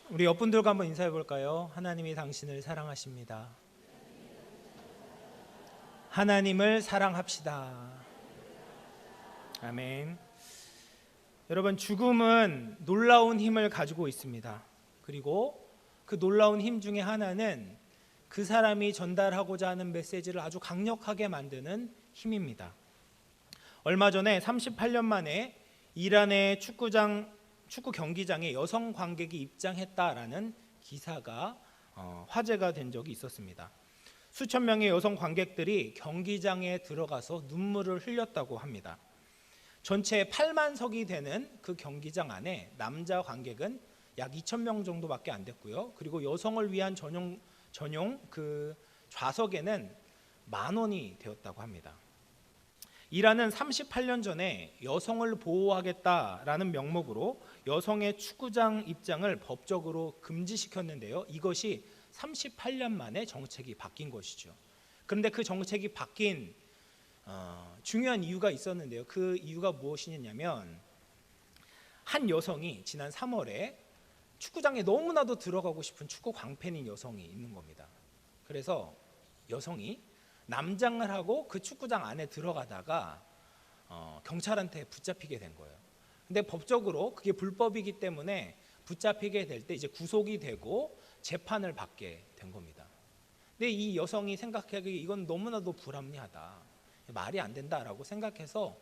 우리 옆분들과 한번 인사해 볼까요? 하나님이 당신을 사랑하십니다. 하나님을 사랑합시다. 아멘. 여러분, 죽음은 놀라운 힘을 가지고 있습니다. 그리고 그 놀라운 힘 중에 하나는 그 사람이 전달하고자 하는 메시지를 아주 강력하게 만드는 힘입니다. 얼마 전에 38년 만에 이란의 축구 경기장에 여성 관객이 입장했다라는 기사가 화제가 된 적이 있었습니다. 수천 명의 여성 관객들이 경기장에 들어가서 눈물을 흘렸다고 합니다. 전체 8만 석이 되는 그 경기장 안에 남자 관객은 약 2,000명 정도밖에 안 됐고요. 그리고 여성을 위한 전용 그 좌석에는 10,000원이 되었다고 합니다. 이란은 38년 전에 여성을 보호하겠다라는 명목으로 여성의 축구장 입장을 법적으로 금지시켰는데요. 이것이 38년 만에 정책이 바뀐 것이죠. 그런데 그 정책이 바뀐 중요한 이유가 있었는데요. 그 이유가 무엇이냐면 한 여성이 지난 3월에 축구장에 너무나도 들어가고 싶은 축구 광팬인 여성이 있는 겁니다. 그래서 여성이 남장을 하고 그 축구장 안에 들어가다가 경찰한테 붙잡히게 된 거예요. 근데 법적으로 그게 불법이기 때문에 붙잡히게 될 때 이제 구속이 되고 재판을 받게 된 겁니다. 근데 이 여성이 생각하기에 이건 너무나도 불합리하다, 말이 안 된다라고 생각해서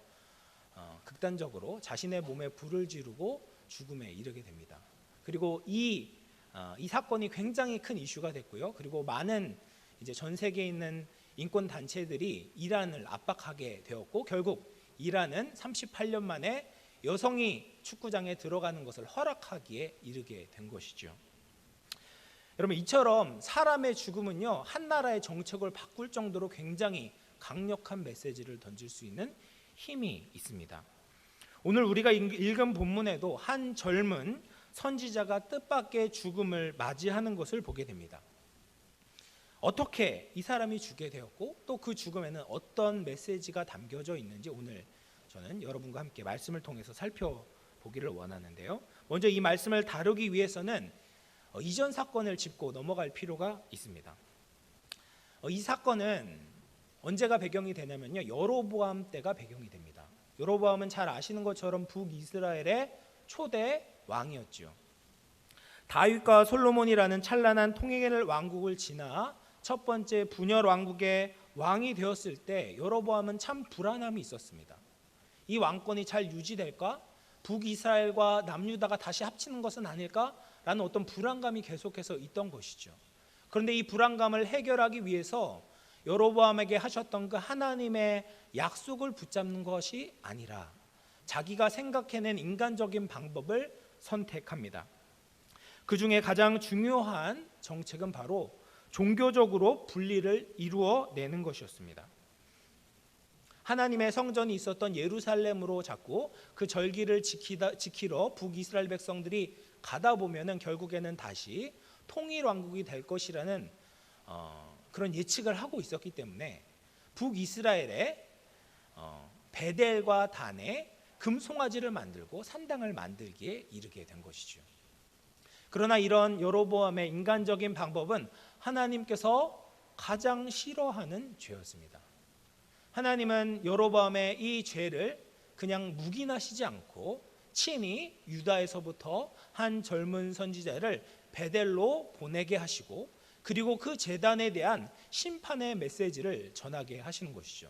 극단적으로 자신의 몸에 불을 지르고 죽음에 이르게 됩니다. 그리고 이 사건이 굉장히 큰 이슈가 됐고요. 그리고 많은 이제 전 세계에 있는 인권 단체들이 이란을 압박하게 되었고, 결국 이란은 38년 만에 여성이 축구장에 들어가는 것을 허락하기에 이르게 된 것이죠. 여러분, 이처럼 사람의 죽음은요, 한 나라의 정책을 바꿀 정도로 굉장히 강력한 메시지를 던질 수 있는 힘이 있습니다. 오늘 우리가 읽은 본문에도 한 젊은 선지자가 뜻밖의 죽음을 맞이하는 것을 보게 됩니다. 어떻게 이 사람이 죽게 되었고 또 그 죽음에는 어떤 메시지가 담겨져 있는지 오늘 저는 여러분과 함께 말씀을 통해서 살펴보기를 원하는데요. 먼저 이 말씀을 다루기 위해서는 이전 사건을 짚고 넘어갈 필요가 있습니다. 이 사건은 언제가 배경이 되냐면요, 여로보암 때가 배경이 됩니다. 여로보암은 잘 아시는 것처럼 북이스라엘의 초대 왕이었죠. 다윗과 솔로몬이라는 찬란한 통일 왕국을 지나 첫 번째 분열 왕국의 왕이 되었을 때 여로보암은 참 불안함이 있었습니다. 이 왕권이 잘 유지될까? 북이스라엘과 남유다가 다시 합치는 것은 아닐까라는 어떤 불안감이 계속해서 있던 것이죠. 그런데 이 불안감을 해결하기 위해서 여로보암에게 하셨던 그 하나님의 약속을 붙잡는 것이 아니라 자기가 생각해낸 인간적인 방법을 선택합니다. 그 중에 가장 중요한 정책은 바로 종교적으로 분리를 이루어내는 것이었습니다. 하나님의 성전이 있었던 예루살렘으로 자꾸 그 절기를 지키러 북이스라엘 백성들이 가다 보면은 결국에는 다시 통일 왕국이 될 것이라는 그런 예측을 하고 있었기 때문에 북이스라엘의 베델과 단에 금송아지를 만들고 산당을 만들기에 이르게 된 것이죠. 그러나 이런 여로보암의 인간적인 방법은 하나님께서 가장 싫어하는 죄였습니다. 하나님은 여로보암의 이 죄를 그냥 묵인하시지 않고 친히 유다에서부터 한 젊은 선지자를 베델로 보내게 하시고, 그리고 그 제단에 대한 심판의 메시지를 전하게 하시는 것이죠.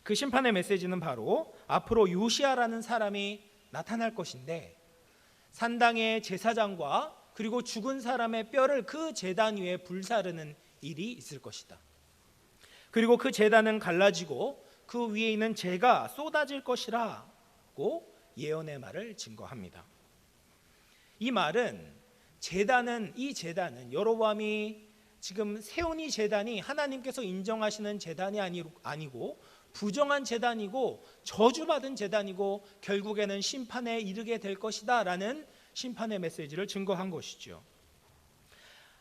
그 심판의 메시지는 바로 앞으로 요시야라는 사람이 나타날 것인데, 산당의 제사장과 그리고 죽은 사람의 뼈를 그 제단 위에 불사르는 일이 있을 것이다. 그리고 그 제단은 갈라지고 그 위에 있는 재가 쏟아질 것이라고 예언의 말을 증거합니다. 이 말은 이 제단은 여로보암이 지금 세운 이 제단이 하나님께서 인정하시는 제단이 아니고 부정한 제단이고 저주받은 제단이고 결국에는 심판에 이르게 될 것이다 라는 심판의 메시지를 증거한 것이죠.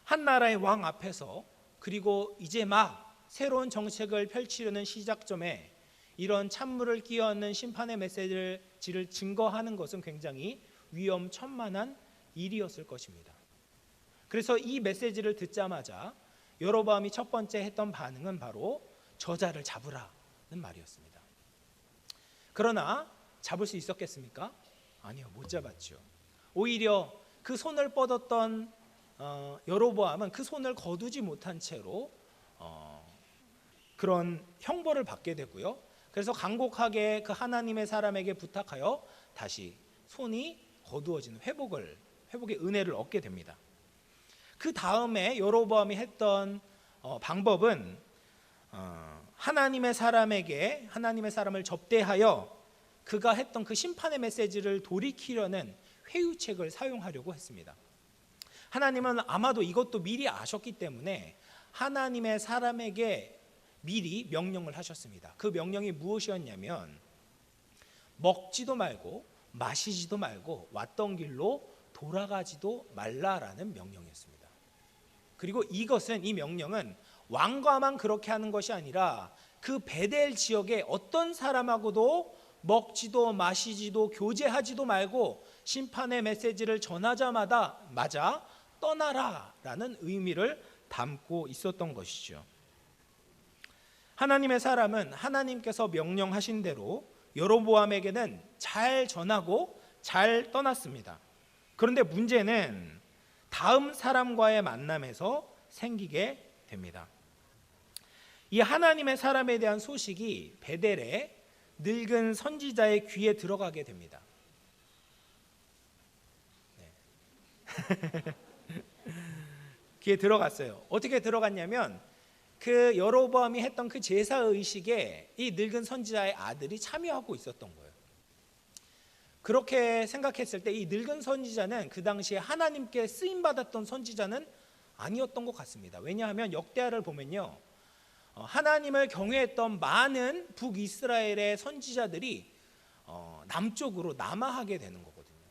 한 나라의 왕 앞에서, 그리고 이제 막 새로운 정책을 펼치려는 시작점에 이런 찬물을 끼얹는 심판의 메시지를 증거하는 것은 굉장히 위험천만한 일이었을 것입니다. 그래서 이 메시지를 듣자마자 여로보암이 첫 번째 했던 반응은 바로 저자를 잡으라는 말이었습니다. 그러나 잡을 수 있었겠습니까? 아니요, 못 잡았죠. 오히려 그 손을 뻗었던 여로보암은 그 손을 거두지 못한 채로 그런 형벌을 받게 되고요. 그래서 간곡하게 그 하나님의 사람에게 부탁하여 다시 손이 거두어지는 회복의 은혜를 얻게 됩니다. 그 다음에 여로보암이 했던 방법은 하나님의 사람을 접대하여 그가 했던 그 심판의 메시지를 돌이키려는 회유책을 사용하려고 했습니다. 하나님은 아마도 이것도 미리 아셨기 때문에 하나님의 사람에게 미리 명령을 하셨습니다. 그 명령이 무엇이었냐면 먹지도 말고 마시지도 말고 왔던 길로 돌아가지도 말라라는 명령이었습니다. 그리고 이 명령은 왕과만 그렇게 하는 것이 아니라 그 베델 지역의 어떤 사람하고도 먹지도 마시지도 교제하지도 말고 심판의 메시지를 전하자마자 떠나라라는 의미를 담고 있었던 것이죠. 하나님의 사람은 하나님께서 명령하신 대로 여로보암에게는 잘 전하고 잘 떠났습니다. 그런데 문제는 다음 사람과의 만남에서 생기게 됩니다. 이 하나님의 사람에 대한 소식이 베델의 늙은 선지자의 귀에 들어가게 됩니다. 귀에 들어갔어요. 어떻게 들어갔냐면 그 여로보암이 했던 그 제사 의식에 이 늙은 선지자의 아들이 참여하고 있었던 거예요. 그렇게 생각했을 때 이 늙은 선지자는 그 당시에 하나님께 쓰임 받았던 선지자는 아니었던 것 같습니다. 왜냐하면 역대하를 보면요, 하나님을 경외했던 많은 북이스라엘의 선지자들이 남쪽으로 남하하게 되는 거거든요.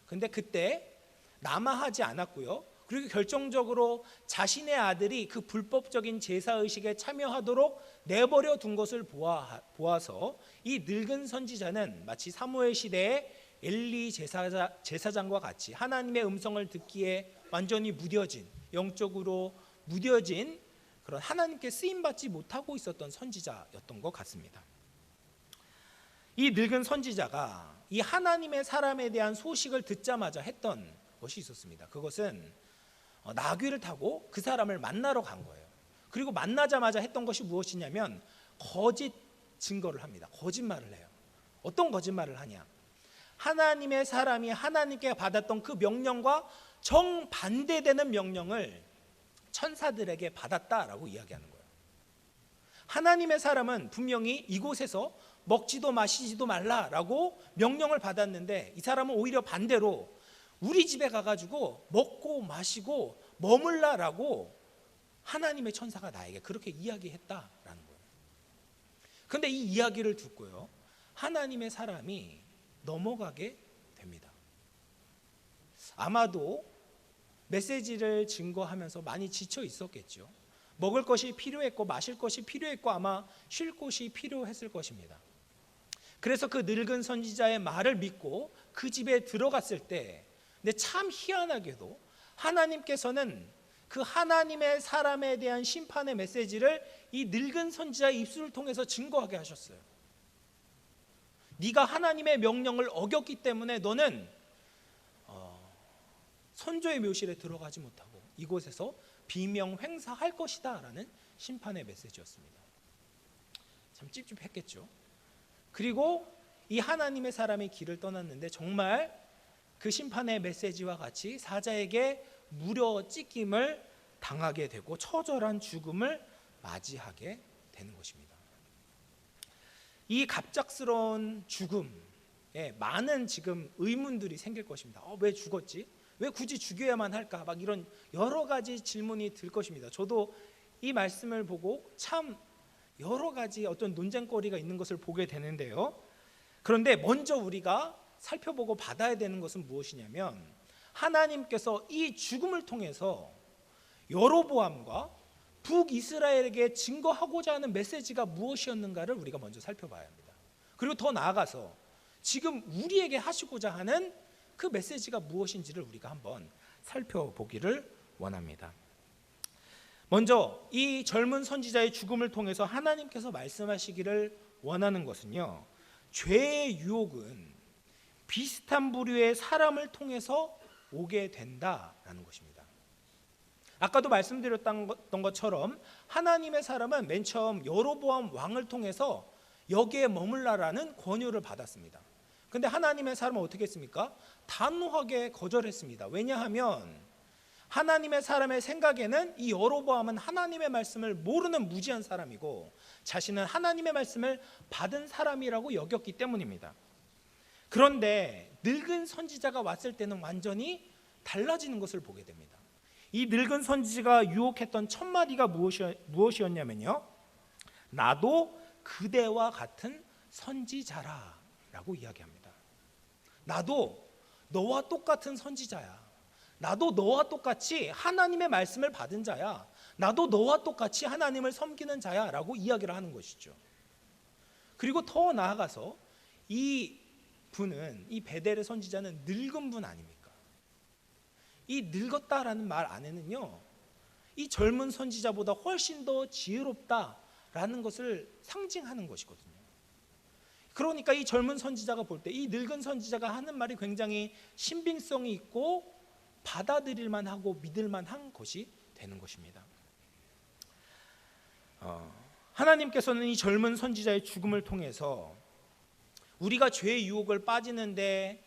근데 그때 남하하지 않았고요. 그리고 결정적으로 자신의 아들이 그 불법적인 제사의식에 참여하도록 내버려 둔 것을 보아서 이 늙은 선지자는 마치 사무엘 시대의 엘리 제사장과 같이 하나님의 음성을 듣기에 완전히 영적으로 무뎌진 그런 하나님께 쓰임받지 못하고 있었던 선지자였던 것 같습니다. 이 늙은 선지자가 이 하나님의 사람에 대한 소식을 듣자마자 했던 것이 있었습니다. 그것은 나귀를 타고 그 사람을 만나러 간 거예요. 그리고 만나자마자 했던 것이 무엇이냐면 거짓 증거를 합니다. 거짓말을 해요. 어떤 거짓말을 하냐? 하나님의 사람이 하나님께 받았던 그 명령과 정반대되는 명령을 천사들에게 받았다라고 이야기하는 거예요. 하나님의 사람은 분명히 이곳에서 먹지도 마시지도 말라라고 명령을 받았는데 이 사람은 오히려 반대로 우리 집에 가가지고 먹고 마시고 머물라라고 하나님의 천사가 나에게 그렇게 이야기했다라는 거예요. 그런데 이 이야기를 듣고요, 하나님의 사람이 넘어가게 됩니다. 아마도 메시지를 증거하면서 많이 지쳐 있었겠죠. 먹을 것이 필요했고 마실 것이 필요했고 아마 쉴 곳이 필요했을 것입니다. 그래서 그 늙은 선지자의 말을 믿고 그 집에 들어갔을 때, 근데 참 희한하게도 하나님께서는 그 하나님의 사람에 대한 심판의 메시지를 이 늙은 선지자의 입술을 통해서 증거하게 하셨어요. 네가 하나님의 명령을 어겼기 때문에 너는 선조의 묘실에 들어가지 못하고 이곳에서 비명 횡사할 것이다 라는 심판의 메시지였습니다. 참 찝찝했겠죠. 그리고 이 하나님의 사람이 길을 떠났는데 정말 그 심판의 메시지와 같이 사자에게 무려 찢김을 당하게 되고 처절한 죽음을 맞이하게 되는 것입니다. 이 갑작스러운 죽음에 많은 지금 의문들이 생길 것입니다. 왜 죽었지? 왜 굳이 죽여야만 할까? 막 이런 여러 가지 질문이 들 것입니다. 저도 이 말씀을 보고 참 여러 가지 어떤 논쟁거리가 있는 것을 보게 되는데요. 그런데 먼저 우리가 살펴보고 받아야 되는 것은 무엇이냐면 하나님께서 이 죽음을 통해서 여로보암과 북이스라엘에게 증거하고자 하는 메시지가 무엇이었는가를 우리가 먼저 살펴봐야 합니다. 그리고 더 나아가서 지금 우리에게 하시고자 하는 그 메시지가 무엇인지를 우리가 한번 살펴보기를 원합니다. 먼저 이 젊은 선지자의 죽음을 통해서 하나님께서 말씀하시기를 원하는 것은요, 죄의 유혹은 비슷한 부류의 사람을 통해서 오게 된다라는 것입니다. 아까도 말씀드렸던 것처럼 하나님의 사람은 맨 처음 여로보암 왕을 통해서 여기에 머물라라는 권유를 받았습니다. 근데 하나님의 사람은 어떻게 했습니까? 단호하게 거절했습니다. 왜냐하면 하나님의 사람의 생각에는 이 여로보암은 하나님의 말씀을 모르는 무지한 사람이고 자신은 하나님의 말씀을 받은 사람이라고 여겼기 때문입니다. 그런데 늙은 선지자가 왔을 때는 완전히 달라지는 것을 보게 됩니다. 이 늙은 선지자가 유혹했던 첫 마디가 무엇이었냐면요, 나도 그대와 같은 선지자라 라고 이야기합니다. 나도 너와 똑같은 선지자야. 나도 너와 똑같이 하나님의 말씀을 받은 자야. 나도 너와 똑같이 하나님을 섬기는 자야 라고 이야기를 하는 것이죠. 그리고 더 나아가서 이 분은, 이 베델의 선지자는 늙은 분 아닙니까? 이 늙었다라는 말 안에는요, 이 젊은 선지자보다 훨씬 더 지혜롭다라는 것을 상징하는 것이거든요. 그러니까 이 젊은 선지자가 볼 때 이 늙은 선지자가 하는 말이 굉장히 신빙성이 있고 받아들일 만하고 믿을 만한 것이 되는 것입니다. 하나님께서는 이 젊은 선지자의 죽음을 통해서 우리가 죄의 유혹을 빠지는데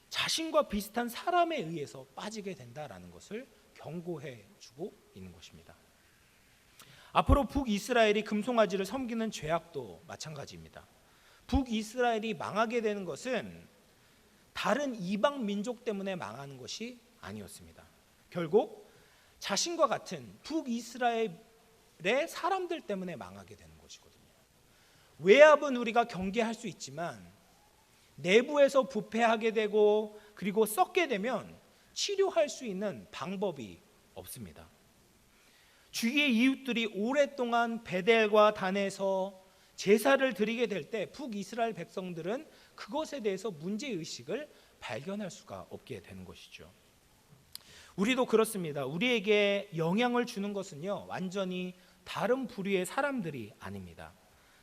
자신과 비슷한 사람에 의해서 빠지게 된다라는 것을 경고해 주고 있는 것입니다. 앞으로 북이스라엘이 금송아지를 섬기는 죄악도 마찬가지입니다. 북이스라엘이 망하게 되는 것은 다른 이방 민족 때문에 망하는 것이 아니었습니다. 결국 자신과 같은 북이스라엘의 사람들 때문에 망하게 되는 것이거든요. 외압은 우리가 경계할 수 있지만 내부에서 부패하게 되고 그리고 썩게 되면 치료할 수 있는 방법이 없습니다. 주위의 이웃들이 오랫동안 베델과 단에서 제사를 드리게 될 때 북이스라엘 백성들은 그것에 대해서 문제의식을 발견할 수가 없게 되는 것이죠. 우리도 그렇습니다. 우리에게 영향을 주는 것은요, 완전히 다른 부류의 사람들이 아닙니다.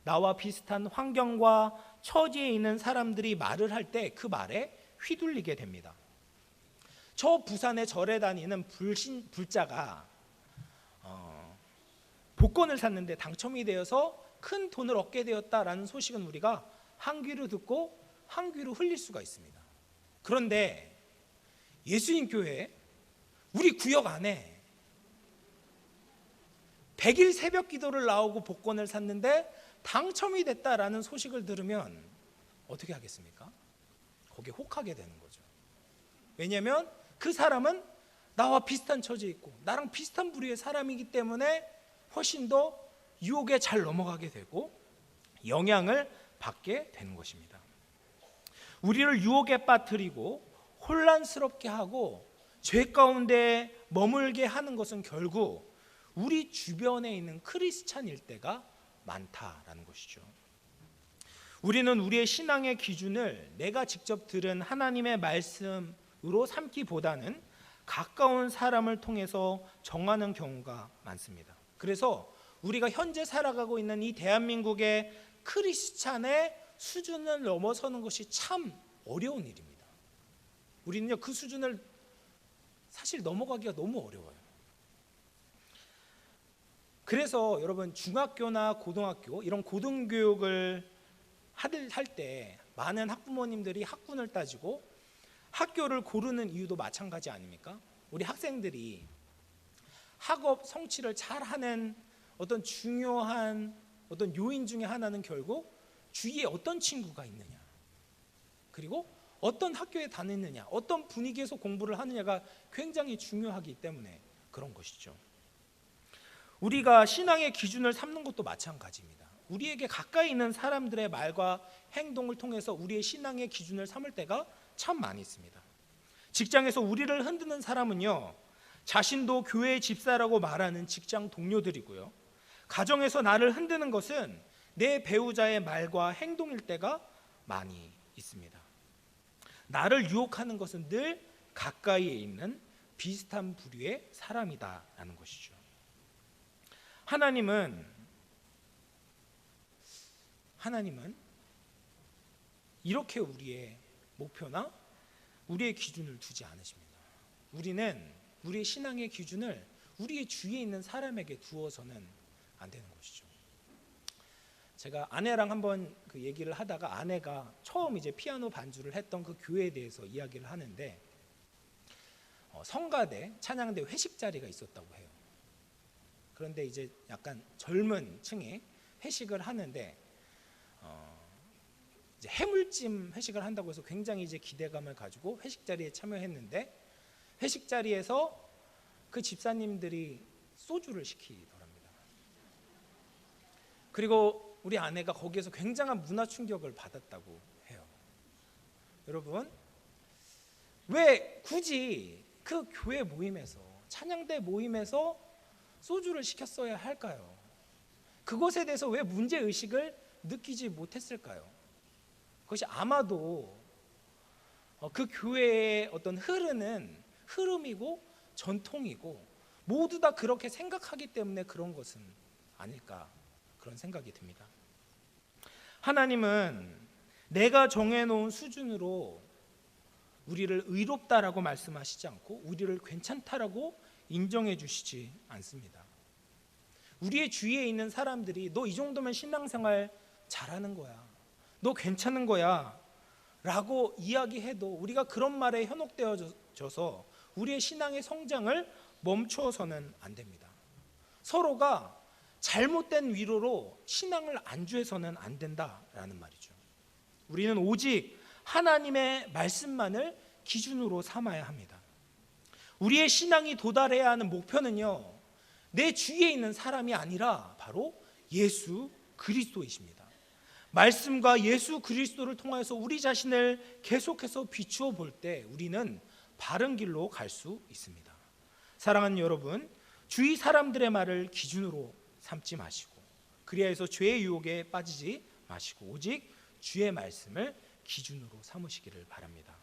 나와 비슷한 환경과 처지에 있는 사람들이 말을 할 때 그 말에 휘둘리게 됩니다. 저 부산에 절에 다니는 불자가 복권을 샀는데 당첨이 되어서 큰 돈을 얻게 되었다라는 소식은 우리가 한 귀로 듣고 한 귀로 흘릴 수가 있습니다. 그런데 예수님 교회 우리 구역 안에 100일 새벽 기도를 나오고 복권을 샀는데 당첨이 됐다라는 소식을 들으면 어떻게 하겠습니까? 거기에 혹하게 되는 거죠. 왜냐하면 그 사람은 나와 비슷한 처지에 있고 나랑 비슷한 부류의 사람이기 때문에 훨씬 더 유혹에 잘 넘어가게 되고 영향을 받게 되는 것입니다. 우리를 유혹에 빠뜨리고 혼란스럽게 하고 죄 가운데 머물게 하는 것은 결국 우리 주변에 있는 크리스찬일 때가 많다라는 것이죠. 우리는 우리의 신앙의 기준을 내가 직접 들은 하나님의 말씀으로 삼기보다는 가까운 사람을 통해서 정하는 경우가 많습니다. 그래서 우리가 현재 살아가고 있는 이 대한민국의 크리스찬의 수준을 넘어서는 것이 참 어려운 일입니다. 우리는요, 그 수준을 사실 넘어가기가 너무 어려워요. 그래서 여러분 중학교나 고등학교 이런 고등교육을 할 때 많은 학부모님들이 학군을 따지고 학교를 고르는 이유도 마찬가지 아닙니까? 우리 학생들이 학업 성취를 잘하는 어떤 중요한 어떤 요인 중에 하나는 결국 주위에 어떤 친구가 있느냐, 그리고 어떤 학교에 다니느냐, 어떤 분위기에서 공부를 하느냐가 굉장히 중요하기 때문에 그런 것이죠. 우리가 신앙의 기준을 삼는 것도 마찬가지입니다. 우리에게 가까이 있는 사람들의 말과 행동을 통해서 우리의 신앙의 기준을 삼을 때가 참 많이 있습니다. 직장에서 우리를 흔드는 사람은요, 자신도 교회의 집사라고 말하는 직장 동료들이고요, 가정에서 나를 흔드는 것은 내 배우자의 말과 행동일 때가 많이 있습니다. 나를 유혹하는 것은 늘 가까이에 있는 비슷한 부류의 사람이다라는 것이죠. 하나님은 이렇게 우리의 목표나 우리의 기준을 두지 않으십니다. 우리는 우리의 신앙의 기준을 우리의 주위에 있는 사람에게 두어서는 안 되는 것이죠. 제가 아내랑 한번 그 얘기를 하다가 아내가 처음 이제 피아노 반주를 했던 그 교회에 대해서 이야기를 하는데 성가대 찬양대 회식 자리가 있었다고 해요. 그런데 이제 약간 젊은 층에 회식을 하는데 이제 해물찜 회식을 한다고 해서 굉장히 이제 기대감을 가지고 회식 자리에 참여했는데 회식 자리에서 그 집사님들이 소주를 시키더랍니다. 그리고 우리 아내가 거기에서 굉장한 문화 충격을 받았다고 해요. 여러분, 왜 굳이 그 교회 모임에서 찬양대 모임에서 소주를 시켰어야 할까요? 그것에 대해서 왜 문제의식을 느끼지 못했을까요? 그것이 아마도 그 교회의 어떤 흐름이고 전통이고 모두 다 그렇게 생각하기 때문에 그런 것은 아닐까, 그런 생각이 듭니다. 하나님은 내가 정해놓은 수준으로 우리를 의롭다라고 말씀하시지 않고 우리를 괜찮다라고 인정해 주시지 않습니다. 우리의 주위에 있는 사람들이 너 이 정도면 신앙생활 잘하는 거야, 너 괜찮은 거야 라고 이야기해도 우리가 그런 말에 현혹되어져서 우리의 신앙의 성장을 멈춰서는 안 됩니다. 서로가 잘못된 위로로 신앙을 안주해서는 안 된다라는 말이죠. 우리는 오직 하나님의 말씀만을 기준으로 삼아야 합니다. 우리의 신앙이 도달해야 하는 목표는요, 내 주위에 있는 사람이 아니라 바로 예수 그리스도이십니다. 말씀과 예수 그리스도를 통해서 우리 자신을 계속해서 비추어 볼 때 우리는 바른 길로 갈 수 있습니다. 사랑하는 여러분, 주위 사람들의 말을 기준으로 삼지 마시고 그리하여서 죄의 유혹에 빠지지 마시고 오직 주의 말씀을 기준으로 삼으시기를 바랍니다.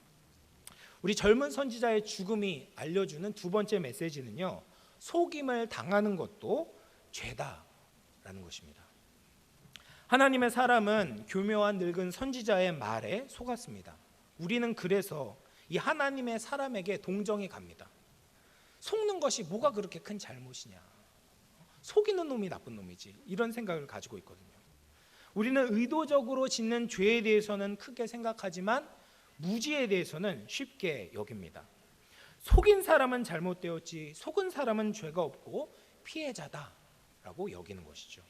우리 젊은 선지자의 죽음이 알려주는 두 번째 메시지는요, 속임을 당하는 것도 죄다라는 것입니다. 하나님의 사람은 교묘한 늙은 선지자의 말에 속았습니다. 우리는 그래서 이 하나님의 사람에게 동정이 갑니다. 속는 것이 뭐가 그렇게 큰 잘못이냐, 속이는 놈이 나쁜 놈이지, 이런 생각을 가지고 있거든요. 우리는 의도적으로 짓는 죄에 대해서는 크게 생각하지만 무지에 대해서는 쉽게 여깁니다. 속인 사람은 잘못되었지 속은 사람은 죄가 없고 피해자다라고 여기는 것이죠.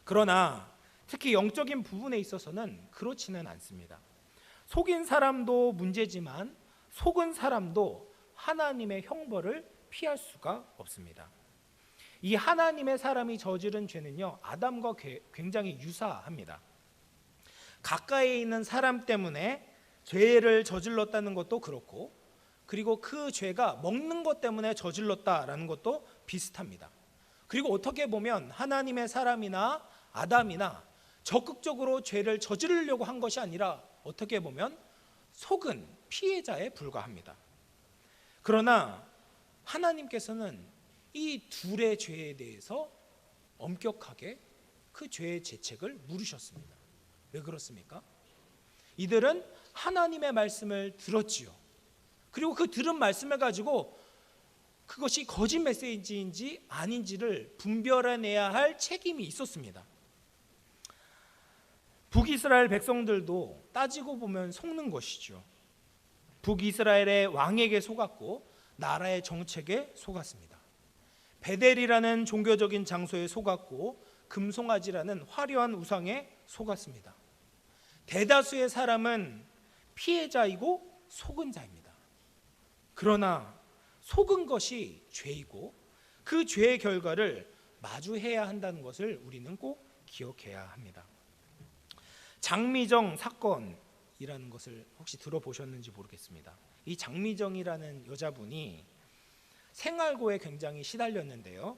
그러나 특히 영적인 부분에 있어서는 그렇지는 않습니다. 속인 사람도 문제지만 속은 사람도 하나님의 형벌을 피할 수가 없습니다. 이 하나님의 사람이 저지른 죄는요, 아담과 굉장히 유사합니다. 가까이에 있는 사람 때문에 죄를 저질렀다는 것도 그렇고, 그리고 그 죄가 먹는 것 때문에 저질렀다라는 것도 비슷합니다. 그리고 어떻게 보면 하나님의 사람이나 아담이나 적극적으로 죄를 저지르려고 한 것이 아니라 어떻게 보면 속은 피해자에 불과합니다. 그러나 하나님께서는 이 둘의 죄에 대해서 엄격하게 그 죄의 죄책을 물으셨습니다. 왜 그렇습니까? 이들은 하나님의 말씀을 들었지요. 그리고 그 들은 말씀을 가지고 그것이 거짓 메시지인지 아닌지를 분별해내야 할 책임이 있었습니다. 북이스라엘 백성들도 따지고 보면 속는 것이죠. 북이스라엘의 왕에게 속았고 나라의 정책에 속았습니다. 베델이라는 종교적인 장소에 속았고 금송아지라는 화려한 우상에 속았습니다. 대다수의 사람은 피해자이고 속은 자입니다. 그러나 속은 것이 죄이고 그 죄의 결과를 마주해야 한다는 것을 우리는 꼭 기억해야 합니다. 장미정 사건이라는 것을 혹시 들어보셨는지 모르겠습니다. 이 장미정이라는 여자분이 생활고에 굉장히 시달렸는데요.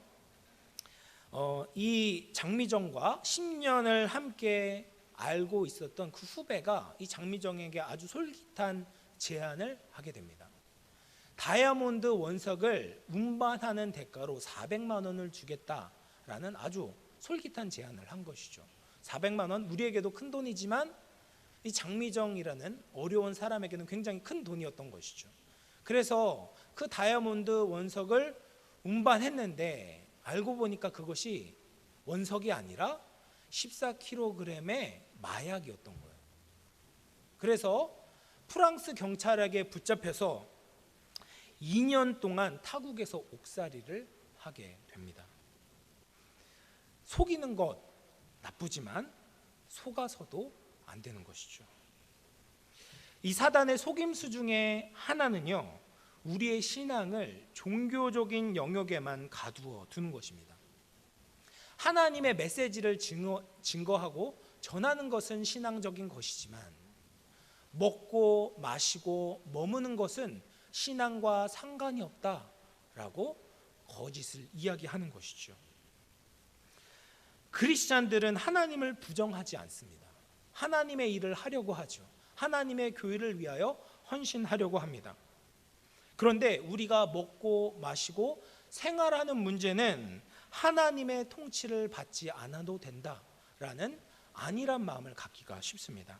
이 장미정과 10년을 함께 알고 있었던 그 후배가 이 장미정에게 아주 솔깃한 제안을 하게 됩니다. 다이아몬드 원석을 운반하는 대가로 400만 원을 주겠다라는 아주 솔깃한 제안을 한 것이죠. 400만 원, 우리에게도 큰 돈이지만 이 장미정이라는 어려운 사람에게는 굉장히 큰 돈이었던 것이죠. 그래서 그 다이아몬드 원석을 운반했는데 알고 보니까 그것이 원석이 아니라 14kg의 마약이었던 거예요. 그래서 프랑스 경찰에게 붙잡혀서 2년 동안 타국에서 옥살이를 하게 됩니다. 속이는 것 나쁘지만 속아서도 안 되는 것이죠. 이 사단의 속임수 중에 하나는요, 우리의 신앙을 종교적인 영역에만 가두어 두는 것입니다. 하나님의 메시지를 증거하고 전하는 것은 신앙적인 것이지만 먹고 마시고 머무는 것은 신앙과 상관이 없다라고 거짓을 이야기하는 것이죠. 크리스찬들은 하나님을 부정하지 않습니다. 하나님의 일을 하려고 하죠. 하나님의 교회를 위하여 헌신하려고 합니다. 그런데 우리가 먹고 마시고 생활하는 문제는 하나님의 통치를 받지 않아도 된다라는 안일한 마음을 갖기가 쉽습니다.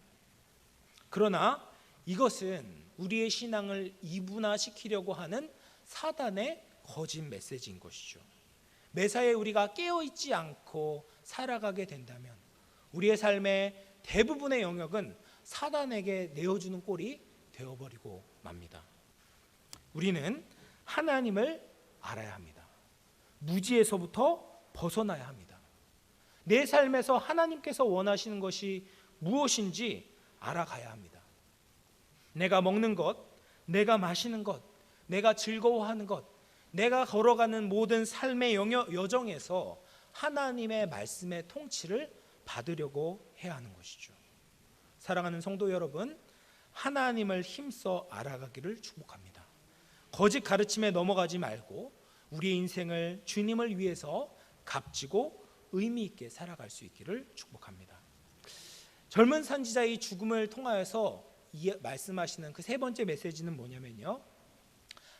그러나 이것은 우리의 신앙을 이분화시키려고 하는 사단의 거짓 메시지인 것이죠. 매사에 우리가 깨어있지 않고 살아가게 된다면 우리의 삶의 대부분의 영역은 사단에게 내어주는 꼴이 되어버리고 맙니다. 우리는 하나님을 알아야 합니다. 무지에서부터 벗어나야 합니다. 내 삶에서 하나님께서 원하시는 것이 무엇인지 알아가야 합니다. 내가 먹는 것, 내가 마시는 것, 내가 즐거워하는 것, 내가 걸어가는 모든 삶의 여정에서 하나님의 말씀의 통치를 받으려고 해야 하는 것이죠. 사랑하는 성도 여러분, 하나님을 힘써 알아가기를 축복합니다. 거짓 가르침에 넘어가지 말고 우리의 인생을 주님을 위해서 값지고 의미 있게 살아갈 수 있기를 축복합니다. 젊은 선지자의 죽음을 통하여서 말씀하시는 그 세 번째 메시지는 뭐냐면요,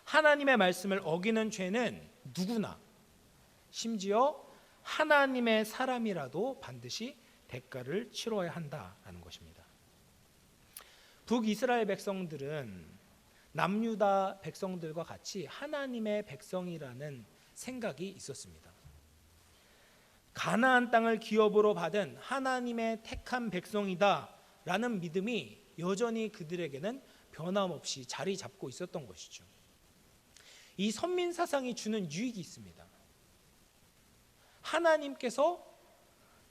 하나님의 말씀을 어기는 죄는 누구나, 심지어 하나님의 사람이라도 반드시 대가를 치러야 한다라는 것입니다. 북이스라엘 백성들은 남유다 백성들과 같이 하나님의 백성이라는 생각이 있었습니다. 가나안 땅을 기업으로 받은 하나님의 택한 백성이다라는 믿음이 여전히 그들에게는 변함없이 자리 잡고 있었던 것이죠. 이 선민 사상이 주는 유익이 있습니다. 하나님께서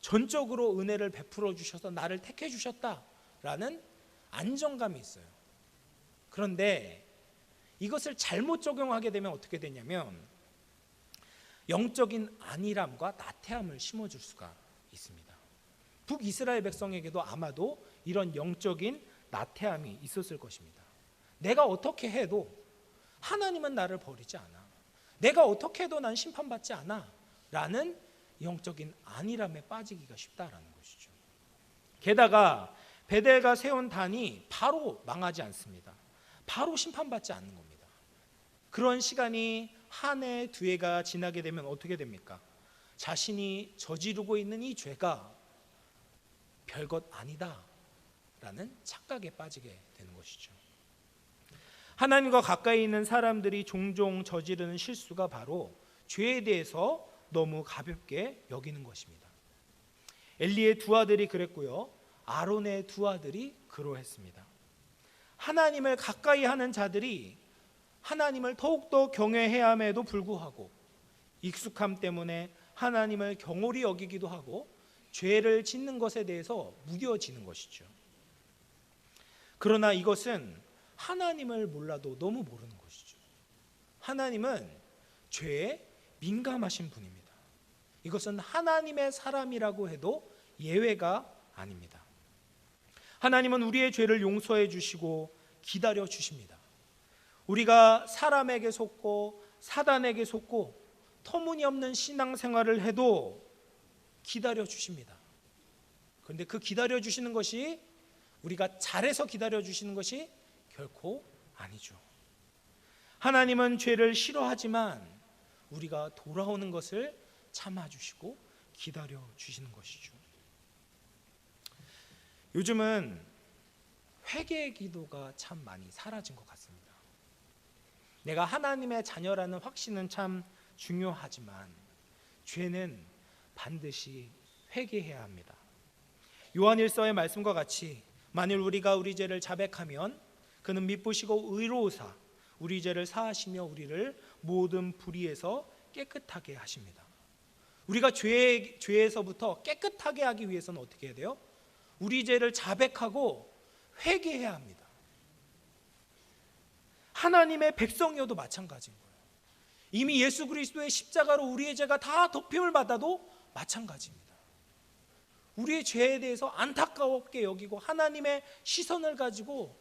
전적으로 은혜를 베풀어 주셔서 나를 택해 주셨다라는 안정감이 있어요. 그런데 이것을 잘못 적용하게 되면 어떻게 되냐면 영적인 안일함과 나태함을 심어줄 수가 있습니다. 북이스라엘 백성에게도 아마도 이런 영적인 나태함이 있었을 것입니다. 내가 어떻게 해도 하나님은 나를 버리지 않아. 내가 어떻게 해도 난 심판받지 않아. 라는 영적인 안일함에 빠지기가 쉽다라는 것이죠. 게다가 베델가 세운 단이 바로 망하지 않습니다. 바로 심판받지 않는 겁니다. 그런 시간이 한 해, 두 해가 지나게 되면 어떻게 됩니까? 자신이 저지르고 있는 이 죄가 별것 아니다 라는 착각에 빠지게 되는 것이죠. 하나님과 가까이 있는 사람들이 종종 저지르는 실수가 바로 죄에 대해서 너무 가볍게 여기는 것입니다. 엘리의 두 아들이 그랬고요, 아론의 두 아들이 그러했습니다. 하나님을 가까이 하는 자들이 하나님을 더욱더 경외해야 함에도 불구하고 익숙함 때문에 하나님을 경홀히 여기기도 하고 죄를 짓는 것에 대해서 무뎌지는 것이죠. 그러나 이것은 하나님을 몰라도 너무 모르는 것이죠. 하나님은 죄에 민감하신 분입니다. 이것은 하나님의 사람이라고 해도 예외가 아닙니다. 하나님은 우리의 죄를 용서해 주시고 기다려 주십니다. 우리가 사람에게 속고 사단에게 속고 터무니없는 신앙생활을 해도 기다려 주십니다. 그런데 그 기다려 주시는 것이, 우리가 잘해서 기다려 주시는 것이 결코 아니죠. 하나님은 죄를 싫어하지만 우리가 돌아오는 것을 참아주시고 기다려 주시는 것이죠. 요즘은 회개의 기도가 참 많이 사라진 것 같습니다. 내가 하나님의 자녀라는 확신은 참 중요하지만 죄는 반드시 회개해야 합니다. 요한일서의 말씀과 같이 만일 우리가 우리 죄를 자백하면 그는 미쁘시고 의로우사 우리 죄를 사하시며 우리를 모든 불의에서 깨끗하게 하십니다. 우리가 죄에서부터 깨끗하게 하기 위해서는 어떻게 해야 돼요? 우리 죄를 자백하고 회개해야 합니다. 하나님의 백성이어도 마찬가지인 거예요. 이미 예수 그리스도의 십자가로 우리의 죄가 다 덮임을 받아도 마찬가지입니다. 우리의 죄에 대해서 안타깝게 여기고 하나님의 시선을 가지고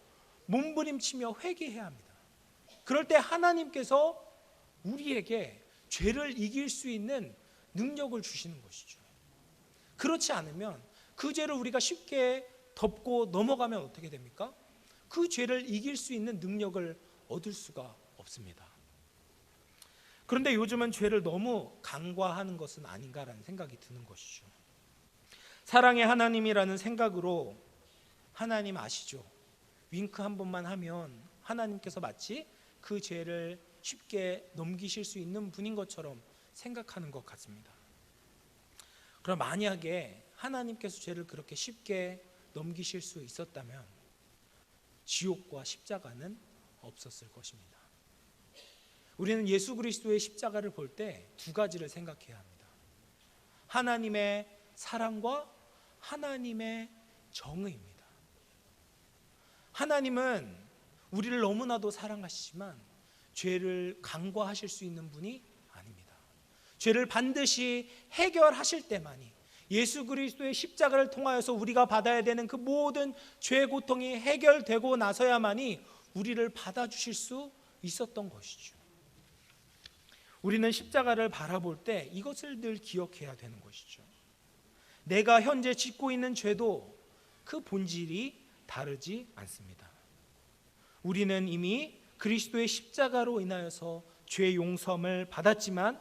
몸부림치며 회개해야 합니다. 그럴 때 하나님께서 우리에게 죄를 이길 수 있는 능력을 주시는 것이죠. 그렇지 않으면 그 죄를 우리가 쉽게 덮고 넘어가면 어떻게 됩니까? 그 죄를 이길 수 있는 능력을 얻을 수가 없습니다. 그런데 요즘은 죄를 너무 간과하는 것은 아닌가라는 생각이 드는 것이죠. 사랑의 하나님이라는 생각으로 하나님 아시죠? 윙크 한 번만 하면 하나님께서 마치 그 죄를 쉽게 넘기실 수 있는 분인 것처럼 생각하는 것 같습니다. 그럼 만약에 하나님께서 죄를 그렇게 쉽게 넘기실 수 있었다면 지옥과 십자가는 없었을 것입니다. 우리는 예수 그리스도의 십자가를 볼 때 두 가지를 생각해야 합니다. 하나님의 사랑과 하나님의 정의입니다. 하나님은 우리를 너무나도 사랑하시지만 죄를 간과하실 수 있는 분이 아닙니다. 죄를 반드시 해결하실 때만이 예수 그리스도의 십자가를 통하여서 우리가 받아야 되는 그 모든 죄 고통이 해결되고 나서야만이 우리를 받아주실 수 있었던 것이죠. 우리는 십자가를 바라볼 때 이것을 늘 기억해야 되는 것이죠. 내가 현재 짓고 있는 죄도 그 본질이 다르지 않습니다. 우리는 이미 그리스도의 십자가로 인하여서 죄 용서함을 받았지만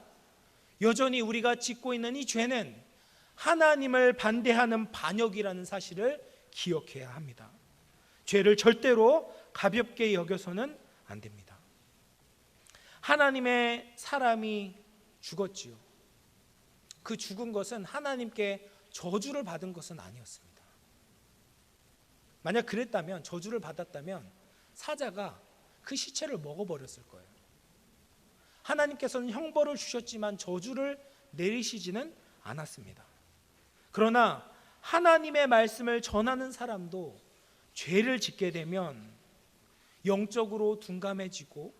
여전히 우리가 짓고 있는 이 죄는 하나님을 반대하는 반역이라는 사실을 기억해야 합니다. 죄를 절대로 가볍게 여겨서는 안 됩니다. 하나님의 사람이 죽었지요. 그 죽은 것은 하나님께 저주를 받은 것은 아니었습니다. 만약 그랬다면, 저주를 받았다면 사자가 그 시체를 먹어버렸을 거예요. 하나님께서는 형벌을 주셨지만 저주를 내리시지는 않았습니다. 그러나 하나님의 말씀을 전하는 사람도 죄를 짓게 되면 영적으로 둔감해지고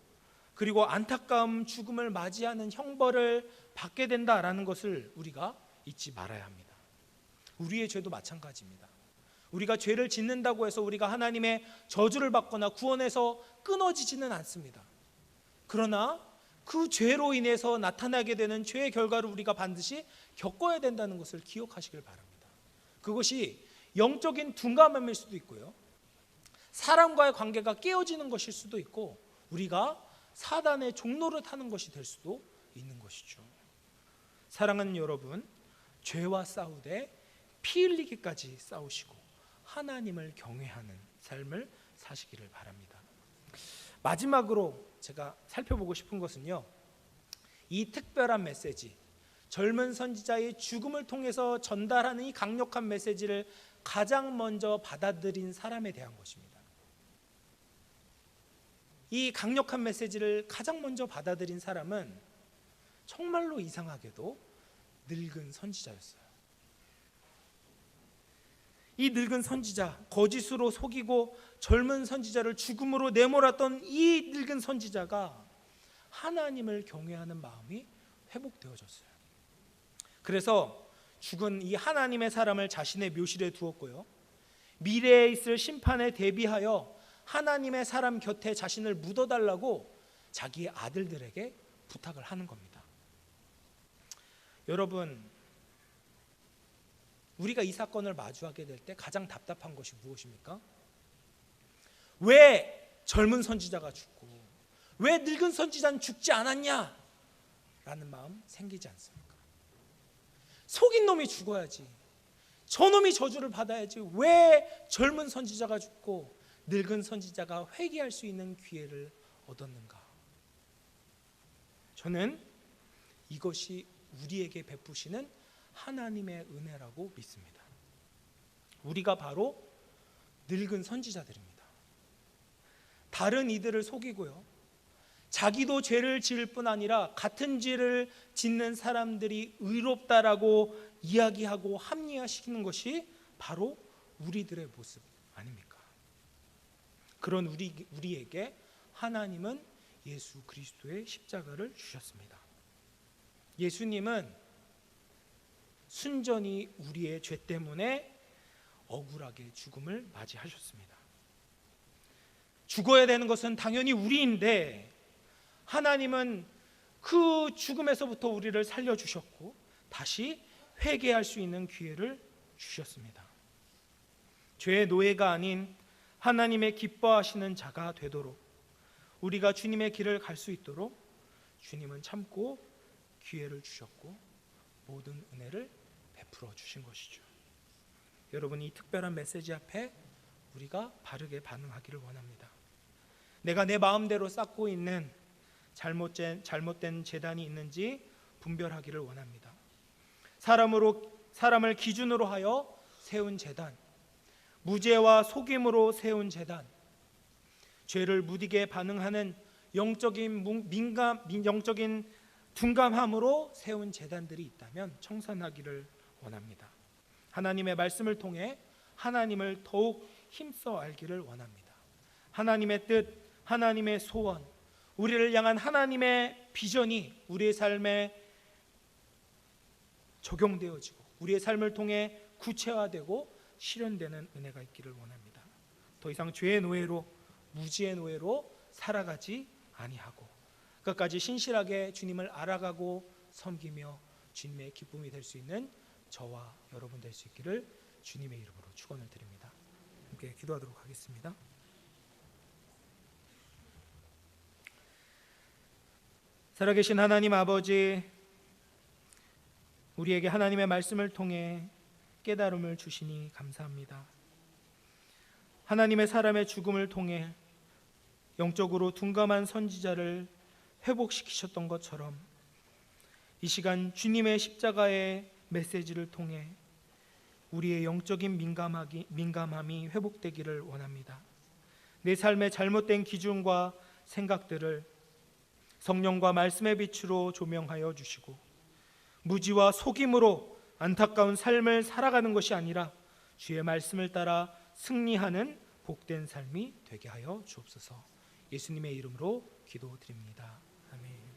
그리고 안타까움, 죽음을 맞이하는 형벌을 받게 된다라는 것을 우리가 잊지 말아야 합니다. 우리의 죄도 마찬가지입니다. 우리가 죄를 짓는다고 해서 우리가 하나님의 저주를 받거나 구원에서 끊어지지는 않습니다. 그러나 그 죄로 인해서 나타나게 되는 죄의 결과를 우리가 반드시 겪어야 된다는 것을 기억하시길 바랍니다. 그것이 영적인 둔감함일 수도 있고요, 사람과의 관계가 깨어지는 것일 수도 있고, 우리가 사단의 종로를 타는 것이 될 수도 있는 것이죠. 사랑하는 여러분, 죄와 싸우되 피 흘리기까지 싸우시고 하나님을 경외하는 삶을 사시기를 바랍니다. 마지막으로 제가 살펴보고 싶은 것은요, 이 특별한 메시지, 젊은 선지자의 죽음을 통해서 전달하는 이 강력한 메시지를 가장 먼저 받아들인 사람에 대한 것입니다. 이 강력한 메시지를 가장 먼저 받아들인 사람은 정말로 이상하게도 늙은 선지자였어요. 이 늙은 선지자, 거짓으로 속이고 젊은 선지자를 죽음으로 내몰았던 이 늙은 선지자가 하나님을 경외하는 마음이 회복되어졌어요. 그래서 죽은 이 하나님의 사람을 자신의 묘실에 두었고요, 미래에 있을 심판에 대비하여 하나님의 사람 곁에 자신을 묻어달라고 자기의 아들들에게 부탁을 하는 겁니다. 여러분, 우리가 이 사건을 마주하게 될 때 가장 답답한 것이 무엇입니까? 왜 젊은 선지자가 죽고 왜 늙은 선지자는 죽지 않았냐? 라는 마음 생기지 않습니까? 속인 놈이 죽어야지, 저놈이 저주를 받아야지, 왜 젊은 선지자가 죽고 늙은 선지자가 회개할 수 있는 기회를 얻었는가? 저는 이것이 우리에게 베푸시는 하나님의 은혜라고 믿습니다. 우리가 바로 늙은 선지자들입니다. 다른 이들을 속이고요, 자기도 죄를 지을 뿐 아니라 같은 죄를 짓는 사람들이 의롭다라고 이야기하고 합리화시키는 것이 바로 우리들의 모습 아닙니까? 그런 우리에게 하나님은 예수 그리스도의 십자가를 주셨습니다. 예수님은 순전히 우리의 죄 때문에 억울하게 죽음을 맞이하셨습니다. 죽어야 되는 것은 당연히 우리인데 하나님은 그 죽음에서부터 우리를 살려주셨고 다시 회개할 수 있는 기회를 주셨습니다. 죄의 노예가 아닌 하나님의 기뻐하시는 자가 되도록, 우리가 주님의 길을 갈 수 있도록 주님은 참고 기회를 주셨고 모든 은혜를 베풀어 주신 것이죠. 여러분, 이 특별한 메시지 앞에 우리가 바르게 반응하기를 원합니다. 내가 내 마음대로 쌓고 있는 잘못된 재단이 있는지 분별하기를 원합니다. 사람을 기준으로 하여 세운 재단, 무죄와 속임으로 세운 재단, 죄를 무디게 반응하는 영적인 둔감함으로 세운 재단들이 있다면 청산하기를 원합니다. 하나님의 말씀을 통해 하나님을 더욱 힘써 알기를 원합니다. 하나님의 뜻, 하나님의 소원, 우리를 향한 하나님의 비전이 우리의 삶에 적용되어지고 우리의 삶을 통해 구체화되고 실현되는 은혜가 있기를 원합니다. 더 이상 죄의 노예로, 무지의 노예로 살아가지 아니하고 끝까지 신실하게 주님을 알아가고 섬기며 주님의 기쁨이 될 수 있는 저와 여러분 될 수 있기를 주님의 이름으로 축원을 드립니다. 함께 기도하도록 하겠습니다. 살아계신 하나님 아버지, 우리에게 하나님의 말씀을 통해 깨달음을 주시니 감사합니다. 하나님의 사람의 죽음을 통해 영적으로 둔감한 선지자를 회복시키셨던 것처럼 이 시간 주님의 십자가의 메시지를 통해 우리의 영적인 민감함이 회복되기를 원합니다. 내 삶의 잘못된 기준과 생각들을 성령과 말씀의 빛으로 조명하여 주시고 무지와 속임으로 안타까운 삶을 살아가는 것이 아니라 주의 말씀을 따라 승리하는 복된 삶이 되게 하여 주옵소서. 예수님의 이름으로 기도드립니다. 아멘.